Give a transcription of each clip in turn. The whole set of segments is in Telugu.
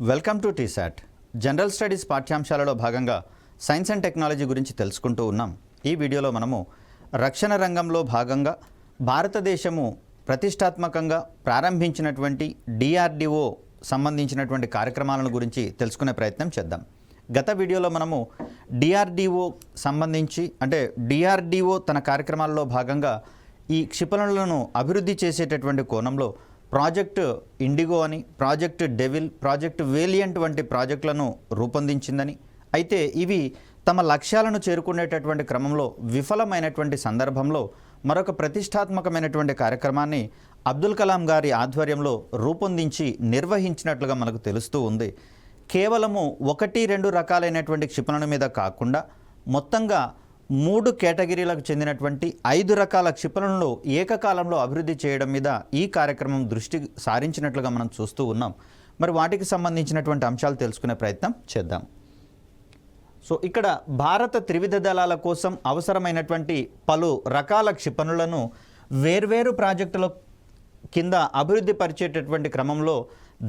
Welcome to TSAT. General studies పాఠ్యాంశాలలో భాగంగా సైన్స్ అండ్ టెక్నాలజీ గురించి తెలుసుకుంటూ ఉన్నాం. ఈ వీడియోలో మనము రక్షణ రంగంలో భాగంగా భారతదేశము ప్రతిష్టాత్మకంగా ప్రారంభించినటువంటి డిఆర్డిఓ సంబంధించినటువంటి కార్యక్రమాలను గురించి తెలుసుకునే ప్రయత్నం చేద్దాం. గత వీడియోలో మనము డిఆర్డిఓ సంబంధించి డిఆర్డిఓ తన కార్యక్రమాల్లో భాగంగా ఈ క్షిపణులను అభివృద్ధి చేసేటటువంటి కోణంలో ప్రాజెక్ట్ ఇండిగో అని, ప్రాజెక్ట్ డెవిల్, ప్రాజెక్ట్ వేలియంట్ వంటి ప్రాజెక్టులను రూపొందించిందని, అయితే ఇవి తమ లక్ష్యాలను చేరుకునేటటువంటి క్రమంలో విఫలమైనటువంటి సందర్భంలో మరొక ప్రతిష్టాత్మకమైనటువంటి కార్యక్రమాన్ని అబ్దుల్ కలాం గారి ఆధ్వర్యంలో రూపొందించి నిర్వహించినట్లుగా మనకు తెలుస్తూ ఉంది. కేవలము 1-2 రకాలైనటువంటి క్షిపణుల మీద కాకుండా మొత్తంగా 3 కేటగిరీలకు చెందినటువంటి 5 రకాల క్షిపణులను ఏకకాలంలో అభివృద్ధి చేయడం మీద ఈ కార్యక్రమం దృష్టి సారించినట్లుగా మనం చూస్తూ ఉన్నాం. మరి వాటికి సంబంధించినటువంటి అంశాలు తెలుసుకునే ప్రయత్నం చేద్దాం. సో ఇక్కడ భారత త్రివిధ దళాల కోసం అవసరమైనటువంటి పలు రకాల క్షిపణులను వేర్వేరు ప్రాజెక్టుల కింద అభివృద్ధి పరిచేటటువంటి క్రమంలో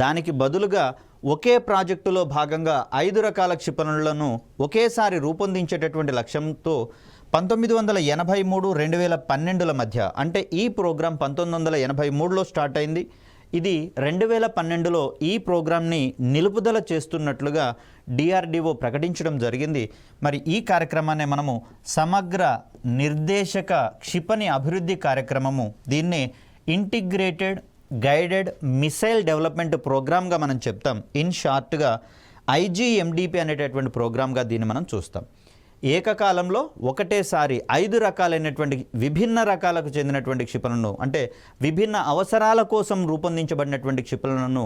దానికి బదులుగా ఒకే ప్రాజెక్టులో భాగంగా 5 రకాల క్షిపణులను ఒకేసారి రూపొందించేటటువంటి లక్ష్యంతో 1983-2012 మధ్య, అంటే ఈ ప్రోగ్రాం 1983లో స్టార్ట్ అయింది. ఇది 2012లో ఈ ప్రోగ్రాంని నిలుపుదల చేస్తున్నట్లుగా డిఆర్డిఓ ప్రకటించడం జరిగింది. మరి ఈ కార్యక్రమాన్ని మనము సమగ్ర నిర్దేశక క్షిపణి అభివృద్ధి కార్యక్రమము, దీన్నే ఇంటిగ్రేటెడ్ గైడెడ్ మిసైల్ డెవలప్మెంట్ ప్రోగ్రామ్గా మనం చెప్తాం. ఇన్ షార్ట్గా ఐజీఎండిపి అనేటటువంటి ప్రోగ్రామ్గా దీన్ని మనం చూస్తాం. ఏకకాలంలో ఒకటేసారి 5 రకాలైనటువంటి విభిన్న రకాలకు చెందినటువంటి క్షిపణులను, అంటే విభిన్న అవసరాల కోసం రూపొందించబడినటువంటి క్షిపణులను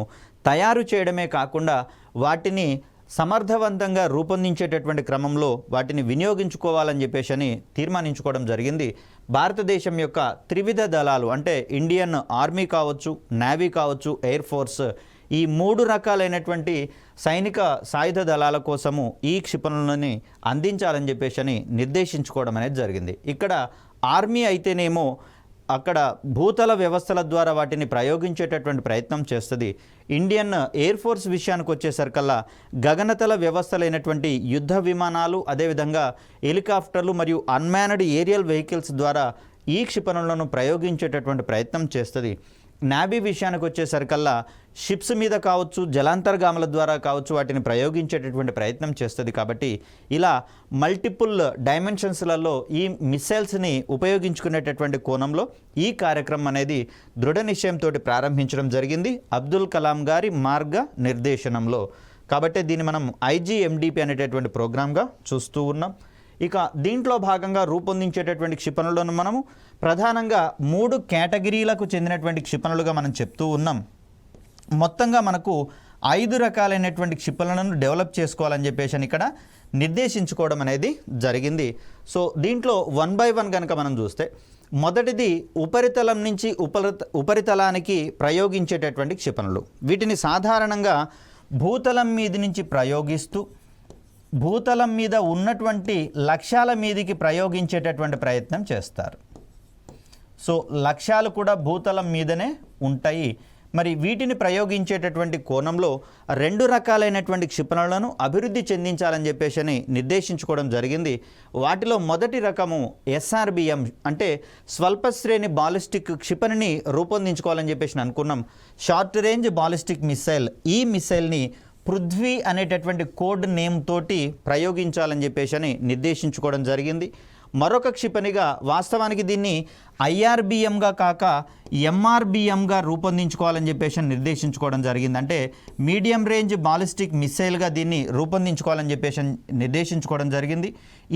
తయారు చేయడమే కాకుండా వాటిని సమర్థవంతంగా రూపొందించేటటువంటి క్రమంలో వాటిని వినియోగించుకోవాలని చెప్పేసి తీర్మానించుకోవడం జరిగింది. భారతదేశం యొక్క త్రివిధ దళాలు, అంటే ఇండియన్ ఆర్మీ కావచ్చు, నేవీ కావచ్చు, ఎయిర్ ఫోర్స్, ఈ 3 రకాలైనటువంటి సైనిక సాయుధ దళాల కోసము ఈ క్షిపణులని అందించాలని చెప్పేసి నిర్దేశించుకోవడం అనేది జరిగింది. ఇక్కడ ఆర్మీ అయితేనేమో అక్కడ భూతల వ్యవస్థల ద్వారా వాటిని ప్రయోగించేటటువంటి ప్రయత్నం చేస్తుంది. ఇండియన్ ఎయిర్ ఫోర్స్ విషయానికి వచ్చేసరికల్లా గగనతల వ్యవస్థలైనటువంటి యుద్ధ విమానాలు, అదేవిధంగా హెలికాప్టర్లు మరియు అన్మాన్డ్ ఏరియల్ వెహికల్స్ ద్వారా ఈ క్షిపణులను ప్రయోగించేటటువంటి ప్రయత్నం చేస్తుంది. నేవీ విషయానికి వచ్చేసరికల్లా షిప్స్ మీద కావచ్చు, జలాంతర్గాముల ద్వారా కావచ్చు వాటిని ప్రయోగించేటటువంటి ప్రయత్నం చేస్తుంది. కాబట్టి ఇలా మల్టిపుల్ డైమెన్షన్స్లలో ఈ మిసైల్స్ని ఉపయోగించుకునేటటువంటి కోణంలో ఈ కార్యక్రమం అనేది దృఢ నిశ్చయంతో ప్రారంభించడం జరిగింది అబ్దుల్ కలాం గారి మార్గ నిర్దేశనంలో. కాబట్టి దీన్ని మనం ఐజీఎండిపి అనేటటువంటి ప్రోగ్రామ్గా చూస్తూ ఉన్నాం. ఇక దీంట్లో భాగంగా రూపొందించేటటువంటి క్షిపణులను మనము ప్రధానంగా 3 కేటగిరీలకు చెందినటువంటి క్షిపణులుగా మనం చెప్తూ ఉన్నాం. మొత్తంగా మనకు 5 రకాలైనటువంటి క్షిపణులను డెవలప్ చేసుకోవాలని చెప్పేసి ఇక్కడ నిర్దేశించుకోవడం అనేది జరిగింది. సో దీంట్లో 1 by 1 కనుక మనం చూస్తే, మొదటిది ఉపరితలం నుంచి ఉపరితలానికి ప్రయోగించేటటువంటి క్షిపణులు. వీటిని సాధారణంగా భూతలం మీద నుంచి ప్రయోగిస్తూ భూతలం మీద ఉన్నటువంటి లక్ష్యాల మీదికి ప్రయోగించేటటువంటి ప్రయత్నం చేస్తారు. సో లక్ష్యాలు కూడా భూతలం మీదనే ఉంటాయి. మరి వీటిని ప్రయోగించేటటువంటి కోణంలో 2 రకాలైనటువంటి క్షిపణులను అభివృద్ధి చెందించాలని చెప్పేసి నిర్దేశించుకోవడం జరిగింది. వాటిలో మొదటి రకము ఎస్ఆర్బిఎం, అంటే స్వల్ప శ్రేణి బాలిస్టిక్ క్షిపణిని రూపొందించుకోవాలని చెప్పేసి అనుకున్నాం. షార్ట్ రేంజ్ బాలిస్టిక్ మిసైల్, ఈ మిసైల్ని పృథ్వీ అనేటటువంటి కోడ్ నేమ్ తోటి ప్రయోగించాలని చెప్పేసి నిర్దేశించుకోవడం జరిగింది. మరొక క్షిపణిగా వాస్తవానికి దీన్ని ఐఆర్బిఎంగా కాక ఎంఆర్బిఎంగా రూపొందించుకోవాలని చెప్పేసి నిర్దేశించుకోవడం జరిగింది. అంటే మీడియం రేంజ్ బాలిస్టిక్ మిసైల్గా దీన్ని రూపొందించుకోవాలని చెప్పేసి నిర్దేశించుకోవడం జరిగింది.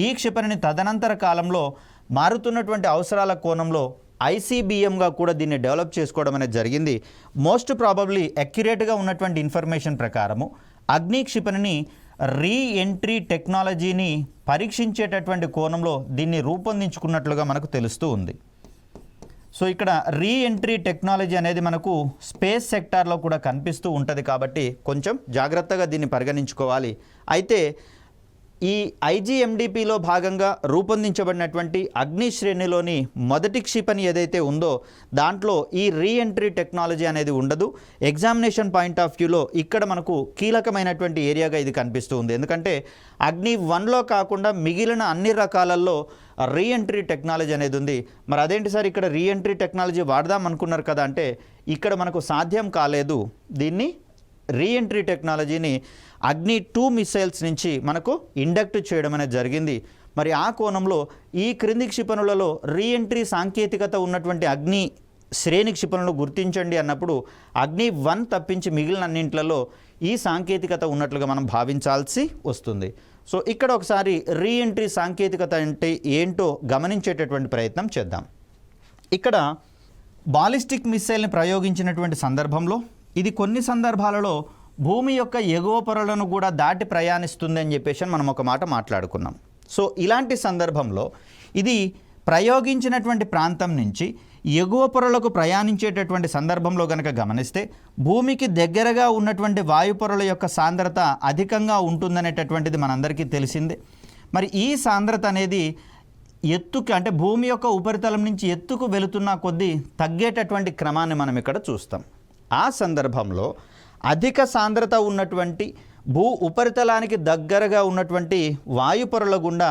ఈ క్షిపణిని తదనంతర కాలంలో మారుతున్నటువంటి అవసరాల కోణంలో ఐసీబీఎంగా కూడా దీన్ని డెవలప్ చేసుకోవడం అనేది జరిగింది. మోస్ట్ ప్రాబబ్లీ అక్యురేట్గా ఉన్నటువంటి ఇన్ఫర్మేషన్ ప్రకారము అగ్ని క్షిపణిని రీఎంట్రీ టెక్నాలజీని పరీక్షించేటటువంటి కోణంలో దీన్ని రూపొందించుకున్నట్లుగా మనకు తెలుస్తూ ఉంది. సో ఇక్కడ రీఎంట్రీ టెక్నాలజీ అనేది మనకు స్పేస్ సెక్టార్లో కూడా కనిపిస్తూ ఉంటుంది. కాబట్టి కొంచెం జాగ్రత్తగా దీన్ని పరిగణించుకోవాలి. అయితే ఈ ఐజీఎండిపిలో భాగంగా రూపొందించబడినటువంటి అగ్ని శ్రేణిలోని మొదటి క్షిపణి ఏదైతే ఉందో దాంట్లో ఈ రీఎంట్రీ టెక్నాలజీ అనేది ఉండదు. ఎగ్జామినేషన్ పాయింట్ ఆఫ్ వ్యూలో ఇక్కడ మనకు కీలకమైనటువంటి ఏరియాగా ఇది కనిపిస్తూ ఉంది. ఎందుకంటే అగ్ని 1లో కాకుండా మిగిలిన అన్ని రకాలలో రీఎంట్రీ టెక్నాలజీ అనేది ఉంది. మరి అదేంటి సార్ ఇక్కడ రీఎంట్రీ టెక్నాలజీ వాడదాం అనుకున్నారు కదా అంటే ఇక్కడ మనకు సాధ్యం కాలేదు. దీన్ని రీఎంట్రీ టెక్నాలజీని అగ్ని 2 మిసైల్స్ నుంచి మనకు ఇండక్ట్ చేయడం అనేది జరిగింది. మరి ఆ కోణంలో ఈ క్రింది క్షిపణులలో రీఎంట్రీ సాంకేతికత ఉన్నటువంటి అగ్ని శ్రేణి క్షిపణులను గుర్తించండి అన్నప్పుడు అగ్ని 1 తప్పించి మిగిలిన అన్నింట్లలో ఈ సాంకేతికత ఉన్నట్లుగా మనం భావించాల్సి వస్తుంది. సో ఇక్కడ ఒకసారి రీఎంట్రీ సాంకేతికత అంటే ఏంటో గమనించేటటువంటి ప్రయత్నం చేద్దాం. ఇక్కడ బాలిస్టిక్ మిసైల్ని ప్రయోగించినటువంటి సందర్భంలో ఇది కొన్ని సందర్భాలలో భూమి యొక్క ఎగువ పొరలను కూడా దాటి ప్రయాణిస్తుంది అని చెప్పేసి మనం ఒక మాట మాట్లాడుకున్నాం. సో ఇలాంటి సందర్భంలో ఇది ప్రయోగించినటువంటి ప్రాంతం నుంచి ఎగువ పొరలకు ప్రయాణించేటటువంటి సందర్భంలో కనుక గమనిస్తే భూమికి దగ్గరగా ఉన్నటువంటి వాయు పొరల యొక్క సాంద్రత అధికంగా ఉంటుందనేటటువంటిది మనందరికీ తెలిసిందే. మరి ఈ సాంద్రత అనేది ఎత్తుకి అంటే భూమి యొక్క ఉపరితలం నుంచి ఎత్తుకు వెళుతున్న కొద్దీ తగ్గేటటువంటి క్రమాన్ని మనం ఇక్కడ చూస్తాం. ఆ సందర్భంలో అధిక సాంద్రత ఉన్నటువంటి భూ ఉపరితలానికి దగ్గరగా ఉన్నటువంటి వాయు పొరల గుండా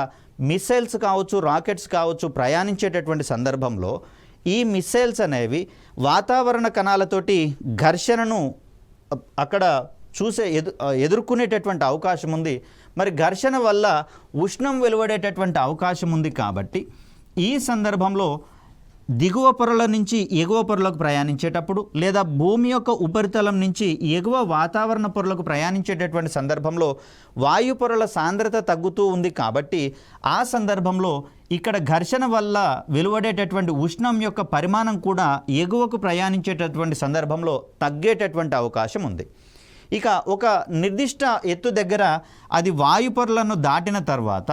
మిసైల్స్ కావచ్చు, రాకెట్స్ కావచ్చు ప్రయాణించేటటువంటి సందర్భంలో ఈ మిసైల్స్ అనేవి వాతావరణ కణాలతోటి ఘర్షణను అక్కడ ఎదుర్కొనేటటువంటి అవకాశం ఉంది. మరి ఘర్షణ వల్ల ఉష్ణం వెలువడేటటువంటి అవకాశం ఉంది. కాబట్టి ఈ సందర్భంలో దిగువ పొరల నుంచి ఎగువ పొరలకు ప్రయాణించేటప్పుడు లేదా భూమి యొక్క ఉపరితలం నుంచి ఎగువ వాతావరణ పొరలకు ప్రయాణించేటటువంటి సందర్భంలో వాయు పొరల సాంద్రత తగ్గుతూ ఉంది. కాబట్టి ఆ సందర్భంలో ఇక్కడ ఘర్షణ వల్ల వెలువడేటటువంటి ఉష్ణం యొక్క పరిమాణం కూడా ఎగువకు ప్రయాణించేటటువంటి సందర్భంలో తగ్గేటటువంటి అవకాశం ఉంది. ఇక ఒక నిర్దిష్ట ఎత్తు దగ్గర అది వాయు పొరలను దాటిన తర్వాత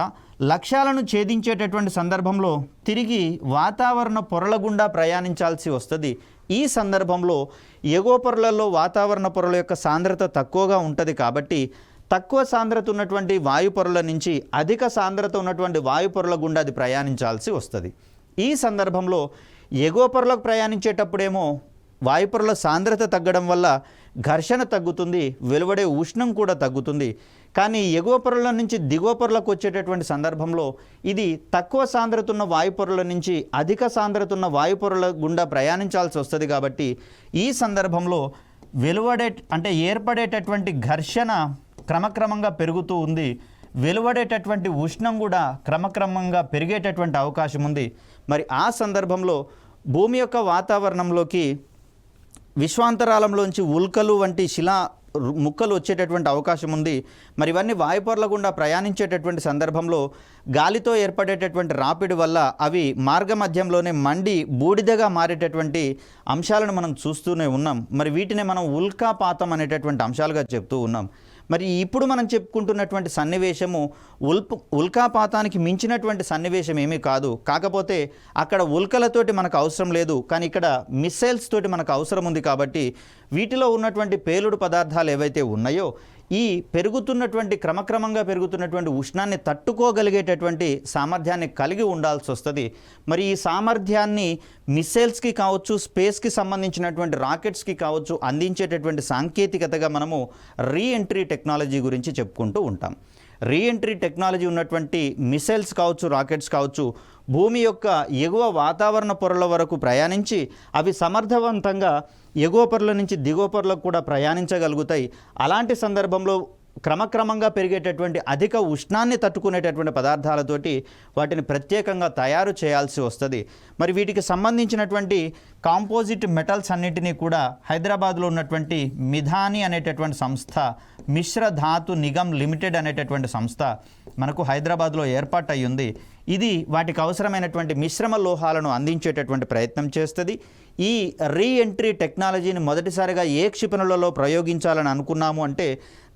లక్ష్యాలను ఛేదించేటటువంటి సందర్భంలో తిరిగి వాతావరణ పొరల గుండా ప్రయాణించాల్సి వస్తుంది. ఈ సందర్భంలో ఎగువ పొరలలో వాతావరణ పొరల యొక్క సాంద్రత తక్కువగా ఉంటుంది. కాబట్టి తక్కువ సాంద్రత ఉన్నటువంటి వాయు పొరల నుంచి అధిక సాంద్రత ఉన్నటువంటి వాయు పొరల గుండా అది ప్రయాణించాల్సి వస్తుంది. ఈ సందర్భంలో ఎగువ పొరలకు ప్రయాణించేటప్పుడేమో వాయు పొరల సాంద్రత తగ్గడం వల్ల ఘర్షణ తగ్గుతుంది, వెలువడే ఉష్ణం కూడా తగ్గుతుంది. కానీ ఎగువ పొరల నుంచి దిగువ పొరలకు వచ్చేటటువంటి సందర్భంలో ఇది తక్కువ సాంద్రత ఉన్న వాయు పొరల నుంచి అధిక సాంద్రత ఉన్న వాయు పొరల గుండా ప్రయాణించాల్సి వస్తుంది. కాబట్టి ఈ సందర్భంలో ఏర్పడేటటువంటి ఘర్షణ క్రమక్రమంగా పెరుగుతూ ఉంది. వెలువడేటటువంటి ఉష్ణం కూడా క్రమక్రమంగా పెరిగేటటువంటి అవకాశం ఉంది. మరి ఆ సందర్భంలో భూమి యొక్క వాతావరణంలోకి విశ్వాంతరాలంలోంచి ఉల్కలు వంటి శిలా ముక్కలు వచ్చేటటువంటి అవకాశం ఉంది. మరి ఇవన్నీ వాయుపొరల గుండా ప్రయాణించేటటువంటి సందర్భంలో గాలితో ఏర్పడేటటువంటి రాపిడి వల్ల అవి మార్గ మధ్యంలోనే మండి బూడిదగా మారేటటువంటి అంశాలను మనం చూస్తూనే ఉన్నాం. మరి వీటిని మనం ఉల్కాపాతం అనేటటువంటి అంశాలుగా చెప్తూ ఉన్నాం. మరి ఇప్పుడు మనం చెప్పుకుంటున్నటువంటి సన్నివేశము ఉల్కాపాతానికి మించినటువంటి సన్నివేశం ఏమీ కాదు. కాకపోతే అక్కడ ఉల్కలతోటి మనకు అవసరం లేదు, కానీ ఇక్కడ మిస్సైల్స్ తోటి మనకు అవసరం ఉంది. కాబట్టి వీటిలో ఉన్నటువంటి పేలుడు పదార్థాలు ఏవైతే ఉన్నాయో ఈ క్రమక్రమంగా పెరుగుతున్నటువంటి ఉష్ణాన్ని తట్టుకోగలిగేటటువంటి సామర్థ్యాన్ని కలిగి ఉండాల్సి వస్తుంది. మరి ఈ సామర్థ్యాన్ని మిస్సైల్స్కి కావచ్చు, స్పేస్కి సంబంధించినటువంటి రాకెట్స్కి కావచ్చు అందించేటటువంటి సాంకేతికతగా మనము రీఎంట్రీ టెక్నాలజీ గురించి చెప్పుకుంటూ ఉంటాం. రీఎంట్రీ టెక్నాలజీ ఉన్నటువంటి మిసైల్స్ కావచ్చు, రాకెట్స్ కావచ్చు భూమి యొక్క ఎగువ వాతావరణ పొరల వరకు ప్రయాణించి అవి సమర్థవంతంగా ఎగువ పొరల నుంచి దిగువ పొరలకు కూడా ప్రయాణించగలుగుతాయి. అలాంటి సందర్భంలో క్రమక్రమంగా పెరిగేటటువంటి అధిక ఉష్ణాన్ని తట్టుకునేటటువంటి పదార్థాలతోటి వాటిని ప్రత్యేకంగా తయారు చేయాల్సి వస్తుంది. మరి వీటికి సంబంధించినటువంటి కాంపోజిట్ మెటల్స్ అన్నిటినీ కూడా హైదరాబాద్లో ఉన్నటువంటి మిధాని అనేటటువంటి సంస్థ, మిశ్ర ధాతు నిగమ్ లిమిటెడ్ అనేటటువంటి సంస్థ మనకు హైదరాబాద్లో ఏర్పాటు అయ్యింది. ఇది వాటికి అవసరమైనటువంటి మిశ్రమ లోహాలను అందించేటటువంటి ప్రయత్నం చేస్తుంది. ఈ రీఎంట్రీ టెక్నాలజీని మొదటిసారిగా ఏ క్షిపణులలో ప్రయోగించాలని అనుకున్నాము అంటే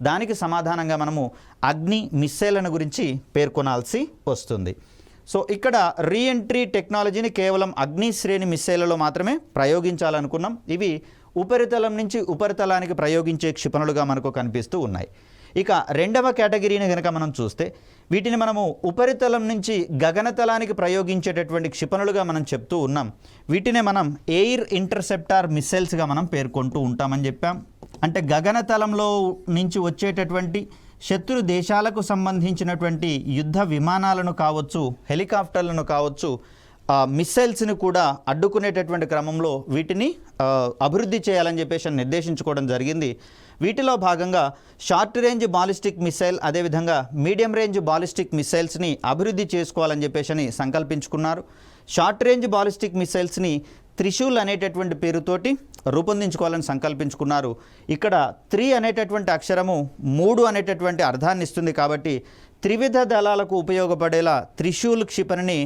దానికి సమాధానంగా మనము అగ్ని మిస్సైళ్లను గురించి పేర్కొనాల్సి వస్తుంది. సో ఇక్కడ రీఎంట్రీ టెక్నాలజీని కేవలం అగ్ని శ్రేణి మిస్సైళ్లలో మాత్రమే ప్రయోగించాలనుకున్నాం. ఇవి ఉపరితలం నుంచి ఉపరితలానికి ప్రయోగించే క్షిపణులుగా మనకు కనిపిస్తూ ఉన్నాయి. ఇక రెండవ కేటగిరీని కనుక మనం చూస్తే వీటిని మనము ఉపరితలం నుంచి గగనతలానికి ప్రయోగించేటటువంటి క్షిపణులుగా మనం చెప్తూ ఉన్నాం. వీటినే మనం ఎయిర్ ఇంటర్సెప్టార్ మిస్సైల్స్గా మనం పేర్కొంటూ ఉంటామని చెప్పాం. అంటే గగనతలంలో నుంచి వచ్చేటటువంటి శత్రు దేశాలకు సంబంధించినటువంటి యుద్ధ విమానాలను కావచ్చు, హెలికాప్టర్లను కావచ్చు, మిస్సైల్స్ని కూడా అడ్డుకునేటటువంటి క్రమంలో వీటిని అభివృద్ధి చేయాలని చెప్పేసి నిర్దేశించుకోవడం జరిగింది. వీటిలో భాగంగా షార్ట్ రేంజ్ బాలిస్టిక్ మిసైల్, అదేవిధంగా మీడియం రేంజ్ బాలిస్టిక్ మిసైల్స్ని అభివృద్ధి చేసుకోవాలని చెప్పేసి సంకల్పించుకున్నారు. షార్ట్ రేంజ్ బాలిస్టిక్ మిసైల్స్ని త్రిశూల్ అనేటటువంటి పేరుతోటి రూపొందించుకోవాలని సంకల్పించుకున్నారు. ఇక్కడ 3 అనేటటువంటి అక్షరము 3 అనేటటువంటి అర్థాన్ని ఇస్తుంది కాబట్టి త్రివిధ దళాలకు ఉపయోగపడేలా త్రిశూల్ క్షిపణిని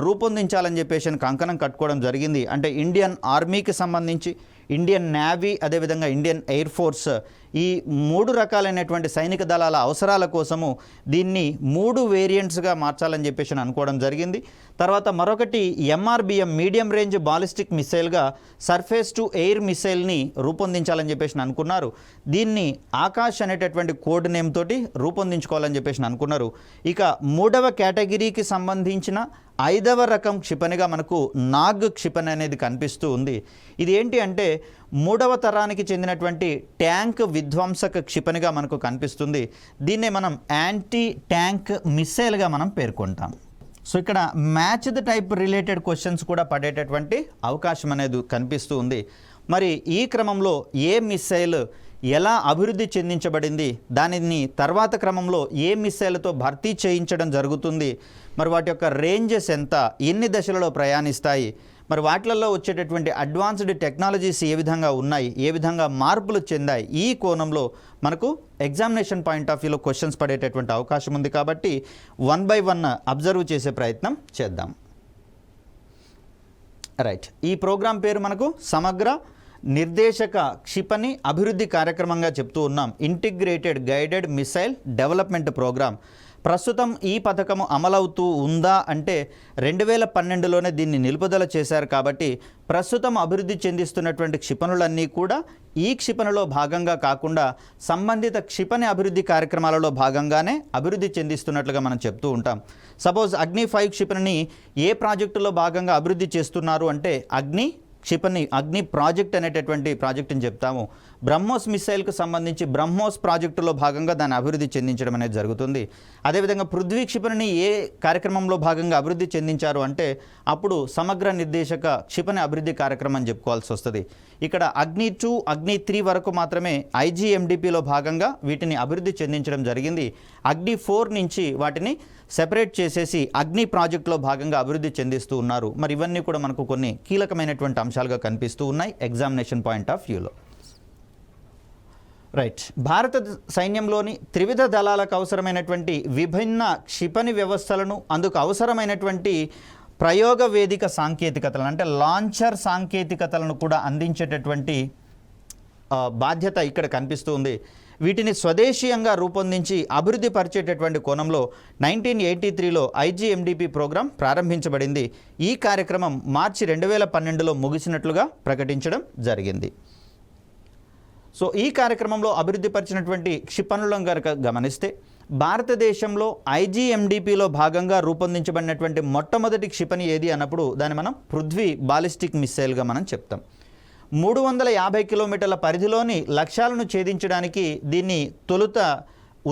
రూపొందించాలని చెప్పేసి కంకణం కట్టుకోవడం జరిగింది. అంటే ఇండియన్ ఆర్మీకి సంబంధించి, ఇండియన్ నేవీ, అదేవిధంగా ఇండియన్ ఎయిర్ ఫోర్స్, ఈ 3 రకాలైనటువంటి సైనిక దళాల అవసరాల కోసము దీన్ని 3 వేరియంట్స్గా మార్చాలని చెప్పేసి అనుకోవడం జరిగింది. తర్వాత మరొకటి ఎంఆర్బిఎం, మీడియం రేంజ్ బాలిస్టిక్ మిసైల్గా సర్ఫేస్ టు ఎయిర్ మిసైల్ని రూపొందించాలని చెప్పేసి అనుకున్నారు. దీన్ని ఆకాష్ అనేటటువంటి కోడ్ నేమ్ తోటి రూపొందించుకోవాలని చెప్పేసి అనుకున్నారు. ఇక 3వ కేటగిరీకి సంబంధించిన 5వ రకం క్షిపణిగా మనకు నాగ్ క్షిపణి అనేది కనిపిస్తూ ఉంది. ఇది ఏంటి అంటే 3వ తరానికి చెందినటువంటి ట్యాంక్ విధ్వంసక క్షిపణిగా మనకు కనిపిస్తుంది. దీన్నే మనం యాంటీ ట్యాంక్ మిస్సైల్గా మనం పేర్కొంటాం. సో ఇక్కడ match the type related questions కూడా పడేటటువంటి అవకాశం అనేది కనిపిస్తూ ఉంది. మరి ఈ క్రమంలో ఏ మిస్సైల్ ఎలా అభివృద్ధి చెందించబడింది, దానిని తర్వాత క్రమంలో ఏ మిస్సైల్తో భర్తీ చేయించడం జరుగుతుంది, మరి వాటి యొక్క రేంజెస్ ఎంత, ఎన్ని దశలలో ప్రయాణిస్తాయి, మరి వాటిలలో వచ్చేటటువంటి అడ్వాన్స్డ్ టెక్నాలజీస్ ఏ విధంగా ఉన్నాయి, ఏ విధంగా మార్పులు చెందాయి, ఈ కోణంలో మనకు ఎగ్జామినేషన్ పాయింట్ ఆఫ్ వ్యూలో క్వశ్చన్స్ పడేటటువంటి అవకాశం ఉంది. కాబట్టి 1 by 1 అబ్జర్వ్ చేసే ప్రయత్నం చేద్దాం. రైట్, ఈ ప్రోగ్రాం పేరు మనకు సమగ్ర నిర్దేశక క్షిపణి అభివృద్ధి కార్యక్రమంగా చెప్తూ ఉన్నాం. Integrated guided missile development programme. ప్రస్తుతం ఈ పథకం అమలవుతూ ఉందా అంటే 2012లోనే దీన్ని నిలుపుదల చేశారు. కాబట్టి ప్రస్తుతం అభివృద్ధి చెందిస్తున్నటువంటి క్షిపణులన్నీ కూడా ఈ క్షిపణిలో భాగంగా కాకుండా సంబంధిత క్షిపణి అభివృద్ధి కార్యక్రమాలలో భాగంగానే అభివృద్ధి చెందిస్తున్నట్లుగా మనం చెప్తూ ఉంటాం. సపోజ్ అగ్ని 5 క్షిపణిని ఏ ప్రాజెక్టులో భాగంగా అభివృద్ధి చేస్తున్నారు అంటే అగ్ని ప్రాజెక్ట్ అనేటటువంటి ప్రాజెక్టుని చెప్తాము. బ్రహ్మోస్ మిసైల్కు సంబంధించి బ్రహ్మోస్ ప్రాజెక్టులో భాగంగా దాన్ని అభివృద్ధి చెందించడం అనేది జరుగుతుంది. అదేవిధంగా పృథ్వీ క్షిపణిని ఏ కార్యక్రమంలో భాగంగా అభివృద్ధి చెందించారు అంటే అప్పుడు సమగ్ర నిర్దేశక క్షిపణి అభివృద్ధి కార్యక్రమం అని చెప్పుకోవాల్సి వస్తుంది. ఇక్కడ అగ్ని 2, అగ్ని 3 వరకు మాత్రమే IGMDPలో భాగంగా వీటిని అభివృద్ధి చెందించడం జరిగింది. అగ్ని 4 నుంచి వాటిని సెపరేట్ చేసేసి అగ్ని ప్రాజెక్టులో భాగంగా అభివృద్ధి చెందిస్తూ ఉన్నారు. మరి ఇవన్నీ కూడా మనకు కొన్ని కీలకమైనటువంటి అంశాలుగా కనిపిస్తూ ఉన్నాయి ఎగ్జామినేషన్ పాయింట్ ఆఫ్ వ్యూలో. రైట్, భారత సైన్యంలోని త్రివిధ దళాలకు అవసరమైనటువంటి విభిన్న క్షిపణి వ్యవస్థలను, అందుకు అవసరమైనటువంటి ప్రయోగ వేదిక సాంకేతికతలను అంటే లాంచర్ సాంకేతికతలను కూడా అందించేటటువంటి బాధ్యత ఇక్కడ కనిపిస్తూ ఉంది. వీటిని స్వదేశీయంగా రూపొందించి అభివృద్ధి పరిచేటటువంటి కోణంలో 1983లో IGMDP ప్రోగ్రాం ప్రారంభించబడింది. ఈ కార్యక్రమం మార్చి 2012లో ముగిసినట్లుగా ప్రకటించడం జరిగింది. సో ఈ కార్యక్రమంలో అభివృద్ధి పరిచినటువంటి క్షిపణులను కనుక గమనిస్తే భారతదేశంలో IGMDPలో భాగంగా రూపొందించబడినటువంటి మొట్టమొదటి క్షిపణి ఏది అన్నప్పుడు దాన్ని మనం పృథ్వీ బాలిస్టిక్ మిసైల్గా మనం చెప్తాం. 350 కిలోమీటర్ల పరిధిలోని లక్ష్యాలను ఛేదించడానికి దీన్ని తొలుత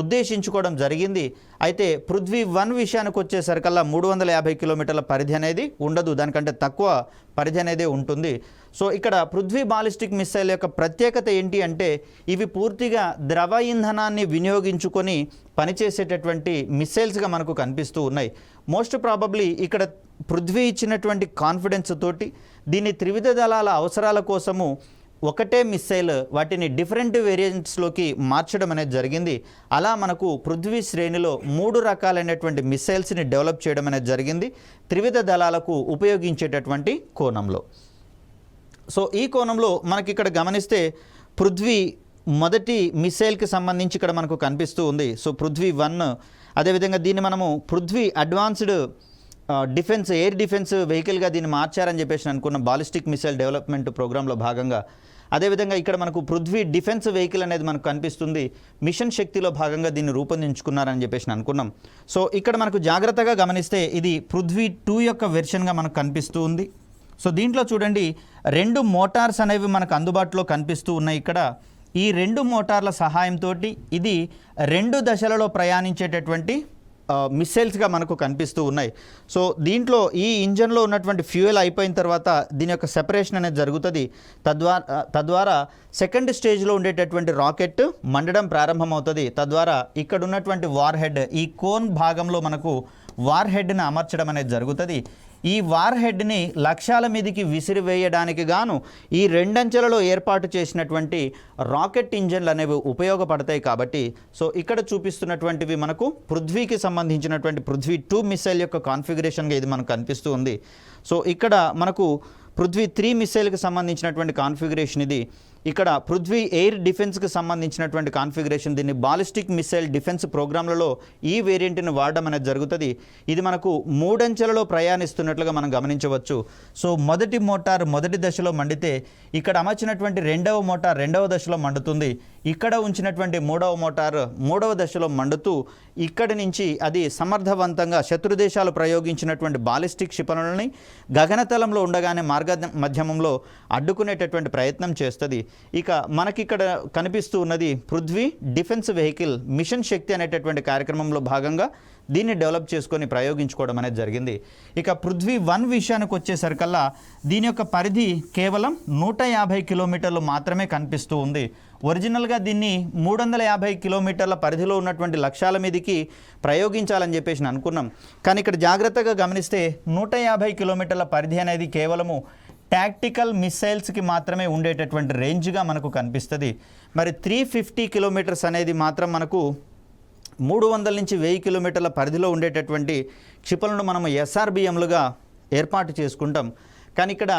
ఉద్దేశించుకోవడం జరిగింది. అయితే పృథ్వీ 1 విషయానికి వచ్చేసరికల్లా 350 కిలోమీటర్ల పరిధి అనేది ఉండదు, దానికంటే తక్కువ పరిధి అనేది ఉంటుంది. సో ఇక్కడ పృథ్వీ బాలిస్టిక్ మిసైల్ యొక్క ప్రత్యేకత ఏంటి అంటే ఇవి పూర్తిగా ద్రవ ఇంధనాన్ని వినియోగించుకొని పనిచేసేటటువంటి మిసైల్స్గా మనకు కనిపిస్తూ ఉన్నాయి. మోస్ట్ ప్రాబబ్లీ ఇక్కడ పృథ్వీ ఇచ్చినటువంటి కాన్ఫిడెన్స్ తోటి దీన్ని త్రివిధ దళాల అవసరాల కోసము ఒకటే మిసైల్ వాటిని డిఫరెంట్ వేరియంట్స్లోకి మార్చడం అనేది జరిగింది. అలా మనకు పృథ్వీ శ్రేణిలో 3 రకాలైనటువంటి మిసైల్స్ని డెవలప్ చేయడం అనేది జరిగింది త్రివిధ దళాలకు ఉపయోగించేటటువంటి కోణంలో. సో ఈ కోణంలో మనకి ఇక్కడ గమనిస్తే పృథ్వీ మొదటి మిసైల్కి సంబంధించి ఇక్కడ మనకు కనిపిస్తూ ఉంది. సో పృథ్వీ 1, అదేవిధంగా దీన్ని మనము పృథ్వీ అడ్వాన్స్డ్ ఎయిర్ డిఫెన్స్ వెహికల్గా దీన్ని మార్చారని చెప్పేసి అనుకున్న బాలిస్టిక్ మిసైల్ డెవలప్మెంట్ ప్రోగ్రాంలో భాగంగా. అదేవిధంగా ఇక్కడ మనకు పృథ్వీ డిఫెన్స్ వెహికల్ అనేది మనకు కనిపిస్తుంది. మిషన్ శక్తిలో భాగంగా దీన్ని రూపొందించుకున్నారని చెప్పేసి అనుకున్నాం. సో ఇక్కడ మనకు జాగ్రత్తగా గమనిస్తే ఇది పృథ్వీ 2 యొక్క వెర్షన్గా మనకు కనిపిస్తూ ఉంది. సో దీంట్లో చూడండి 2 మోటార్స్ అనేవి మనకు అందుబాటులో కనిపిస్తూ ఉన్నాయి. ఇక్కడ ఈ 2 మోటార్ల సహాయంతో ఇది 2 దశలలో ప్రయాణించేటటువంటి మిస్సైల్స్గా మనకు కనిపిస్తూ ఉన్నాయి. సో దీంట్లో ఈ ఇంజన్లో ఉన్నటువంటి ఫ్యూయల్ అయిపోయిన తర్వాత దీని యొక్క సెపరేషన్ అనేది జరుగుతుంది. తద్వారా సెకండ్ స్టేజ్లో ఉండేటటువంటి రాకెట్ మండడం ప్రారంభమవుతుంది. తద్వారా ఇక్కడ ఉన్నటువంటి వార్ హెడ్ ఈ కోన్ భాగంలో మనకు వార్ హెడ్ని అమర్చడం అనేది జరుగుతుంది. ఈ వార్ హెడ్ని లక్ష్యాల మీదకి విసిరివేయడానికి గాను ఈ 2 అంచెలలో ఏర్పాటు చేసినటువంటి రాకెట్ ఇంజన్లు అనేవి ఉపయోగపడతాయి. కాబట్టి సో ఇక్కడ చూపిస్తున్నటువంటివి మనకు పృథ్వీకి సంబంధించినటువంటి పృథ్వీ 2 మిసైల్ యొక్క కాన్ఫిగరేషన్గా ఇది మనకు కనిపిస్తూ ఉంది. సో ఇక్కడ మనకు పృథ్వీ 3 మిసైల్కి సంబంధించినటువంటి కాన్ఫిగరేషన్ ఇది. ఇక్కడ పృథ్వీ ఎయిర్ డిఫెన్స్కి సంబంధించినటువంటి కాన్ఫిగరేషన్, దీన్ని బాలిస్టిక్ మిసైల్ డిఫెన్స్ ప్రోగ్రాంలలో ఈ వేరియంట్ని వాడడం అనేది జరుగుతుంది. ఇది మనకు 3 అంచెలలో ప్రయాణిస్తున్నట్లుగా మనం గమనించవచ్చు. సో మొదటి మోటార్ మొదటి దశలో మండితే ఇక్కడ అమర్చినటువంటి 2వ మోటార్ 2వ దశలో మండుతుంది. ఇక్కడ ఉంచినటువంటి 3వ మోటార్ 3వ దశలో మండుతూ ఇక్కడి నుంచి అది సమర్థవంతంగా శత్రుదేశాలు ప్రయోగించినటువంటి బాలిస్టిక్ క్షిపణులని గగనతలంలో ఉండగానే మార్గ మధ్యమంలో అడ్డుకునేటటువంటి ప్రయత్నం చేస్తుంది. ఇక మనకిక్కడ కనిపిస్తూ ఉన్నది పృథ్వీ డిఫెన్స్ వెహికల్ మిషన్ శక్తి అనేటటువంటి కార్యక్రమంలో భాగంగా దీన్ని డెవలప్ చేసుకొని ప్రయోగించుకోవడం అనేది జరిగింది. ఇక పృథ్వీ 1 విషయానికి వచ్చేసరికల్లా దీని యొక్క పరిధి కేవలం 150 కిలోమీటర్లు మాత్రమే కనిపిస్తూ ఉంది. ఒరిజినల్గా దీన్ని 350 కిలోమీటర్ల పరిధిలో ఉన్నటువంటి లక్ష్యాల మీదకి ప్రయోగించాలని చెప్పేసి అనుకున్నాం. కానీ ఇక్కడ జాగ్రత్తగా గమనిస్తే 150 కిలోమీటర్ల పరిధి అనేది కేవలము టాక్టికల్ మిసైల్స్కి మాత్రమే ఉండేటటువంటి రేంజ్గా మనకు కనిపిస్తుంది. మరి 350 కిలోమీటర్స్ అనేది మాత్రం మనకు 300 నుంచి 1000 కిలోమీటర్ల పరిధిలో ఉండేటటువంటి క్షిపణులను మనము ఎస్ఆర్బిఎంలుగా ఏర్పాటు చేసుకుంటాం. కానీ ఇక్కడ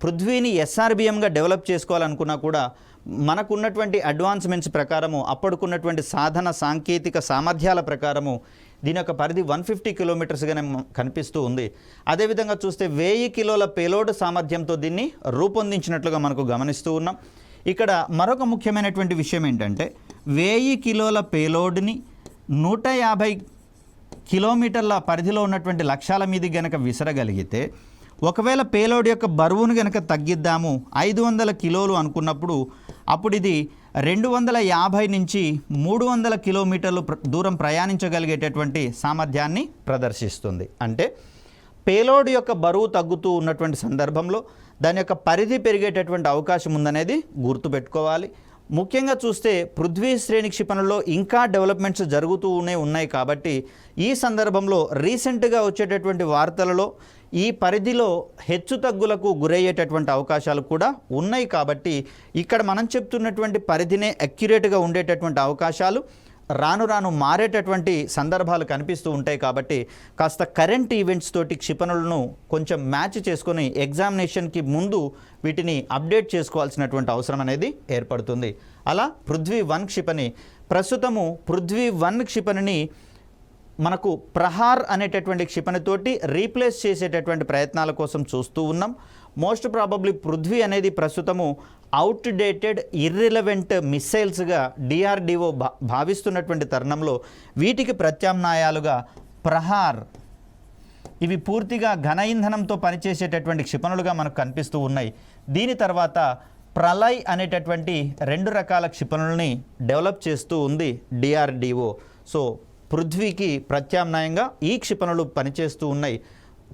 పృథ్వీని ఎస్ఆర్బిఎంగా డెవలప్ చేసుకోవాలనుకున్నా కూడా మనకున్నటువంటి అడ్వాన్స్మెంట్స్ ప్రకారము అప్పటికున్నటువంటి సాధన సాంకేతిక సామర్థ్యాల ప్రకారము దీని యొక్క పరిధి 150 కిలోమీటర్స్గానే కనిపిస్తూ ఉంది. అదేవిధంగా చూస్తే 1000 కిలోల పేలోడ్ సామర్థ్యంతో దీన్ని రూపొందించినట్లుగా మనకు గమనిస్తూ ఉన్నాం. ఇక్కడ మరొక ముఖ్యమైనటువంటి విషయం ఏంటంటే 1000 కిలోల పేలోడ్ని 150 కిలోమీటర్ల పరిధిలో ఉన్నటువంటి లక్ష్యాల మీద గనక విసరగలిగితే, ఒకవేళ పేలోడ్ యొక్క బరువును గనక తగ్గిద్దాము 500 కిలోలు అనుకున్నప్పుడు అప్పుడు ఇది 250 నుంచి 300 కిలోమీటర్లు దూరం ప్రయాణించగలిగేటటువంటి సామర్థ్యాన్ని ప్రదర్శిస్తుంది. అంటే పేలోడ్ యొక్క బరువు తగ్గుతూ ఉన్నటువంటి సందర్భంలో దాని యొక్క పరిధి పెరిగేటటువంటి అవకాశం ఉందనేది గుర్తుపెట్టుకోవాలి. ముఖ్యంగా చూస్తే పృథ్వీ శ్రేణి క్షిపణుల్లో ఇంకా డెవలప్మెంట్స్ జరుగుతూనే ఉన్నాయి. కాబట్టి ఈ సందర్భంలో రీసెంట్గా వచ్చేటటువంటి వార్తలలో ఈ పరిధిలో హెచ్చుతగ్గులకు గురయ్యేటటువంటి అవకాశాలు కూడా ఉన్నాయి. కాబట్టి ఇక్కడ మనం చెప్తున్నటువంటి పరిధినే అక్యురేట్గా ఉండేటటువంటి అవకాశాలు రాను రాను మారేటటువంటి సందర్భాలు కనిపిస్తూ ఉంటాయి. కాబట్టి కాస్త కరెంట్ ఈవెంట్స్ తోటి క్షిపణులను కొంచెం మ్యాచ్ చేసుకొని ఎగ్జామినేషన్కి ముందు వీటిని అప్డేట్ చేసుకోవాల్సినటువంటి అవసరం అనేది ఏర్పడుతుంది. అలా పృథ్వీ 1 క్షిపణి ప్రస్తుతము పృథ్వీ 1 క్షిపణిని మనకు ప్రహార్ అనేటటువంటి క్షిపణితోటి రీప్లేస్ చేసేటటువంటి ప్రయత్నాల కోసం చూస్తూ ఉన్నాం. మోస్ట్ ప్రాబబ్లీ పృథ్వీ అనేది ప్రస్తుతము అవుట్డేటెడ్ ఇర్రిలవెంట్ మిస్సైల్స్గా డిఆర్డిఓ భావిస్తున్నటువంటి తరుణంలో వీటికి ప్రత్యామ్నాయాలుగా ప్రహార్, ఇవి పూర్తిగా ఘన ఇంధనంతో పనిచేసేటటువంటి క్షిపణులుగా మనకు కనిపిస్తూ ఉన్నాయి. దీని తర్వాత ప్రళయ్ అనేటటువంటి 2 రకాల క్షిపణులని డెవలప్ చేస్తూ ఉంది డిఆర్డిఓ. సో పృథ్వీకి ప్రత్యామ్నాయంగా ఈ క్షిపణులు పనిచేస్తూ ఉన్నాయి.